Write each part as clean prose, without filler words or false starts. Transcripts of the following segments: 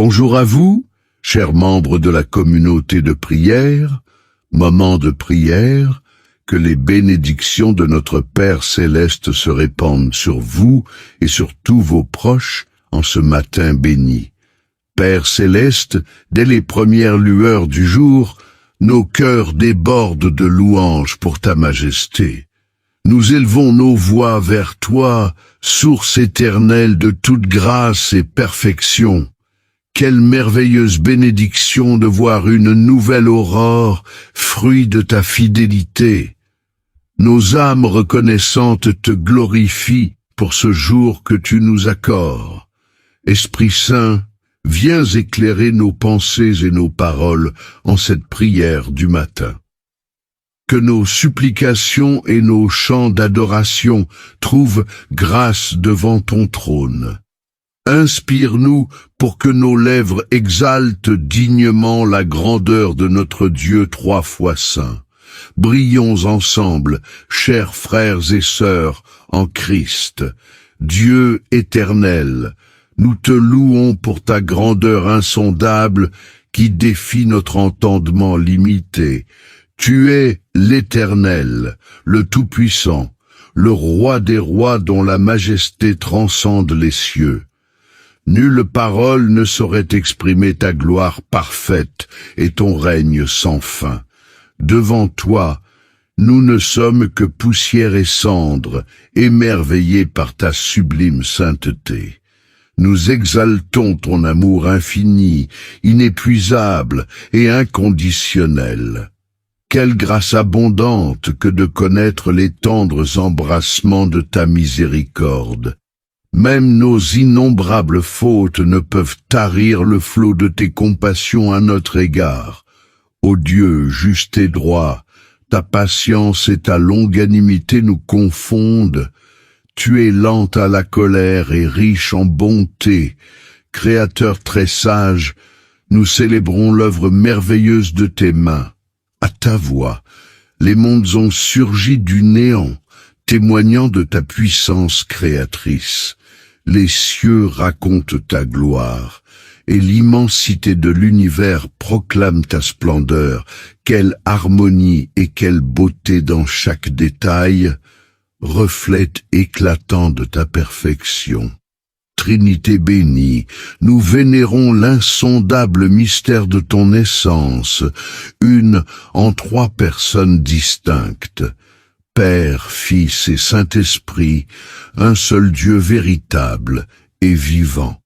Bonjour à vous, chers membres de la communauté de prière, moment de prière, que les bénédictions de notre Père Céleste se répandent sur vous et sur tous vos proches en ce matin béni. Père Céleste, dès les premières lueurs du jour, nos cœurs débordent de louanges pour ta majesté. Nous élevons nos voix vers toi, source éternelle de toute grâce et perfection. Quelle merveilleuse bénédiction de voir une nouvelle aurore, fruit de ta fidélité. Nos âmes reconnaissantes te glorifient pour ce jour que tu nous accordes. Esprit Saint, viens éclairer nos pensées et nos paroles en cette prière du matin. Que nos supplications et nos chants d'adoration trouvent grâce devant ton trône. Inspire-nous pour que nos lèvres exaltent dignement la grandeur de notre Dieu trois fois saint. Brillons ensemble, chers frères et sœurs, en Christ. Dieu éternel, nous te louons pour ta grandeur insondable qui défie notre entendement limité. Tu es l'Éternel, le Tout-Puissant, le Roi des rois dont la majesté transcende les cieux. Nulle parole ne saurait exprimer ta gloire parfaite et ton règne sans fin. Devant toi, nous ne sommes que poussière et cendre, émerveillés par ta sublime sainteté. Nous exaltons ton amour infini, inépuisable et inconditionnel. Quelle grâce abondante que de connaître les tendres embrassements de ta miséricorde. Même nos innombrables fautes ne peuvent tarir le flot de tes compassions à notre égard. Ô Dieu juste et droit, ta patience et ta longanimité nous confondent. Tu es lent à la colère et riche en bonté. Créateur très sage, nous célébrons l'œuvre merveilleuse de tes mains. À ta voix, les mondes ont surgi du néant, témoignant de ta puissance créatrice. Les cieux racontent ta gloire, et l'immensité de l'univers proclame ta splendeur. Quelle harmonie et quelle beauté dans chaque détail, reflète éclatant de ta perfection. Trinité bénie, nous vénérons l'insondable mystère de ton essence, une en trois personnes distinctes. Père, Fils et Saint-Esprit, un seul Dieu véritable et vivant.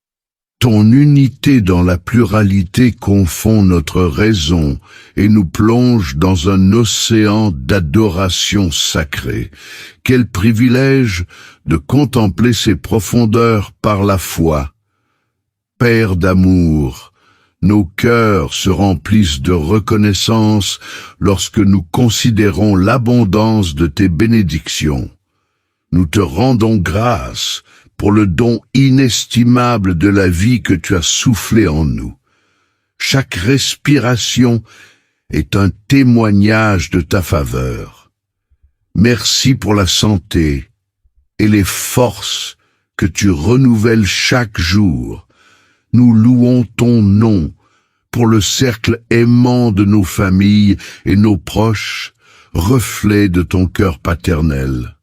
Ton unité dans la pluralité confond notre raison et nous plonge dans un océan d'adoration sacrée. Quel privilège de contempler ces profondeurs par la foi. Père d'amour, nos cœurs se remplissent de reconnaissance lorsque nous considérons l'abondance de tes bénédictions. Nous te rendons grâce pour le don inestimable de la vie que tu as soufflé en nous. Chaque respiration est un témoignage de ta faveur. Merci pour la santé et les forces que tu renouvelles chaque jour. Nous louons ton nom pour le cercle aimant de nos familles et nos proches, reflet de ton cœur paternel.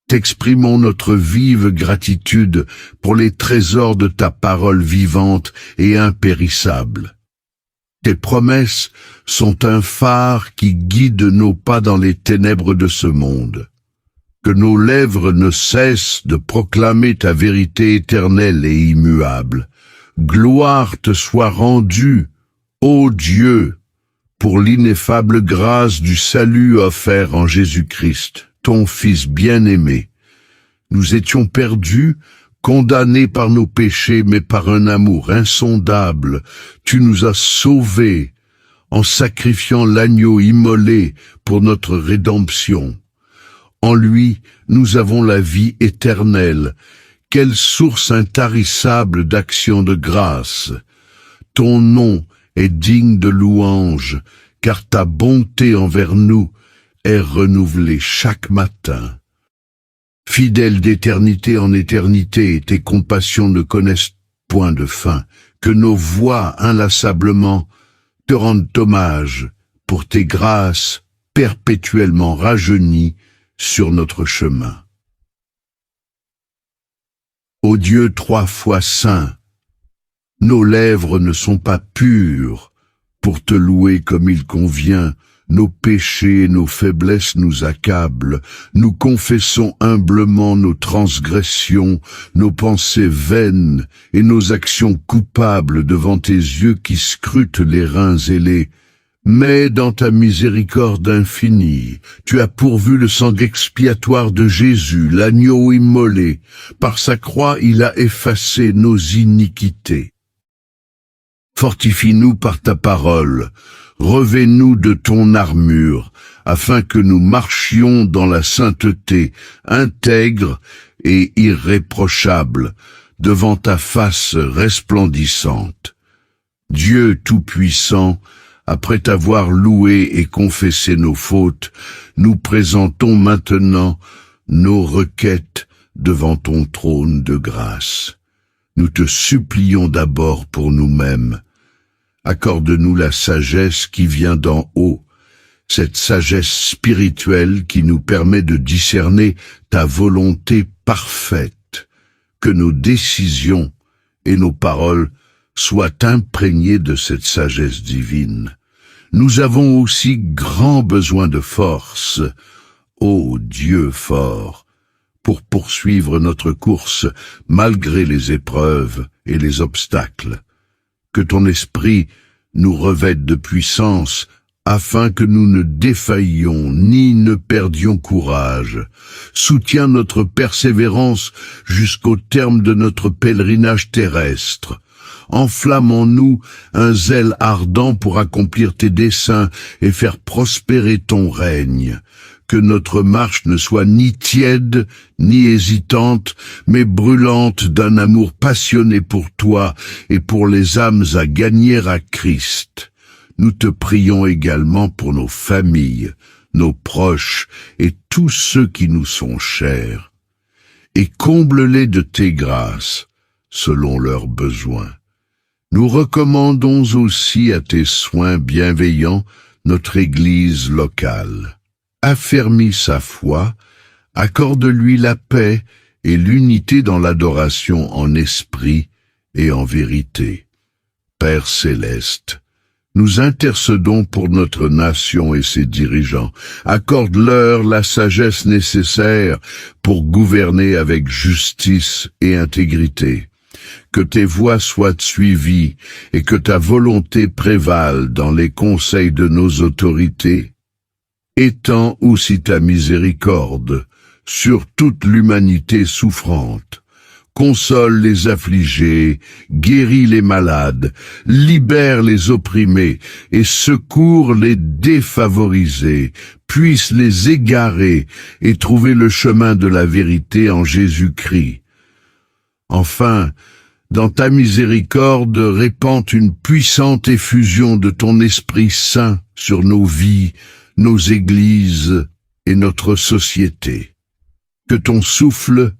T'exprimons notre vive gratitude pour les trésors de ta parole vivante et impérissable. Tes promesses sont un phare qui guide nos pas dans les ténèbres de ce monde. Que nos lèvres ne cessent de proclamer ta vérité éternelle et immuable. Gloire te soit rendue, ô Dieu, pour l'ineffable grâce du salut offert en Jésus-Christ, ton Fils bien-aimé. Nous étions perdus, condamnés par nos péchés, mais par un amour insondable, tu nous as sauvés en sacrifiant l'agneau immolé pour notre rédemption. En lui, nous avons la vie éternelle. Quelle source intarissable d'actions de grâce! Ton nom est digne de louange, car ta bonté envers nous est renouvelée chaque matin. Fidèle d'éternité en éternité, tes compassions ne connaissent point de fin. que nos voix inlassablement te rendent hommage pour tes grâces perpétuellement rajeunies sur notre chemin. Ô Dieu 3 fois saint, nos lèvres ne sont pas pures pour te louer comme il convient. Nos péchés et nos faiblesses nous accablent. Nous confessons humblement nos transgressions, nos pensées vaines et nos actions coupables devant tes yeux qui scrutent les reins ailés. Mais dans ta miséricorde infinie, tu as pourvu le sang expiatoire de Jésus, l'agneau immolé. Par sa croix, il a effacé nos iniquités. Fortifie-nous par ta parole, revêt-nous de ton armure, afin que nous marchions dans la sainteté, intègre et irréprochable, devant ta face resplendissante. Dieu Tout-Puissant, après t'avoir loué et confessé nos fautes, nous présentons maintenant nos requêtes devant ton trône de grâce. Nous te supplions d'abord pour nous-mêmes. Accorde-nous la sagesse qui vient d'en haut, cette sagesse spirituelle qui nous permet de discerner ta volonté parfaite, que nos décisions et nos paroles soient imprégnées de cette sagesse divine. Nous avons aussi grand besoin de force, ô Dieu fort, pour poursuivre notre course malgré les épreuves et les obstacles. Que ton esprit nous revête de puissance, afin que nous ne défaillions ni ne perdions courage. Soutiens notre persévérance jusqu'au terme de notre pèlerinage terrestre. Enflamme en nous un zèle ardent pour accomplir tes desseins et faire prospérer ton règne. Que notre marche ne soit ni tiède, ni hésitante, mais brûlante d'un amour passionné pour toi et pour les âmes à gagner à Christ. Nous te prions également pour nos familles, nos proches et tous ceux qui nous sont chers. Et comble-les de tes grâces, selon leurs besoins. Nous recommandons aussi à tes soins bienveillants notre Église locale. Affermis sa foi, accorde-lui la paix et l'unité dans l'adoration en esprit et en vérité. Père céleste, nous intercédons pour notre nation et ses dirigeants. Accorde-leur la sagesse nécessaire pour gouverner avec justice et intégrité. Que tes voies soient suivies et que ta volonté prévale dans les conseils de nos autorités. Étends aussi ta miséricorde sur toute l'humanité souffrante. Console les affligés, guéris les malades, libère les opprimés et secours les défavorisés, puisse les égarer et trouver le chemin de la vérité en Jésus-Christ. Enfin, dans ta miséricorde, répand une puissante effusion de ton Esprit Saint sur nos vies, nos églises et notre société. Que ton souffle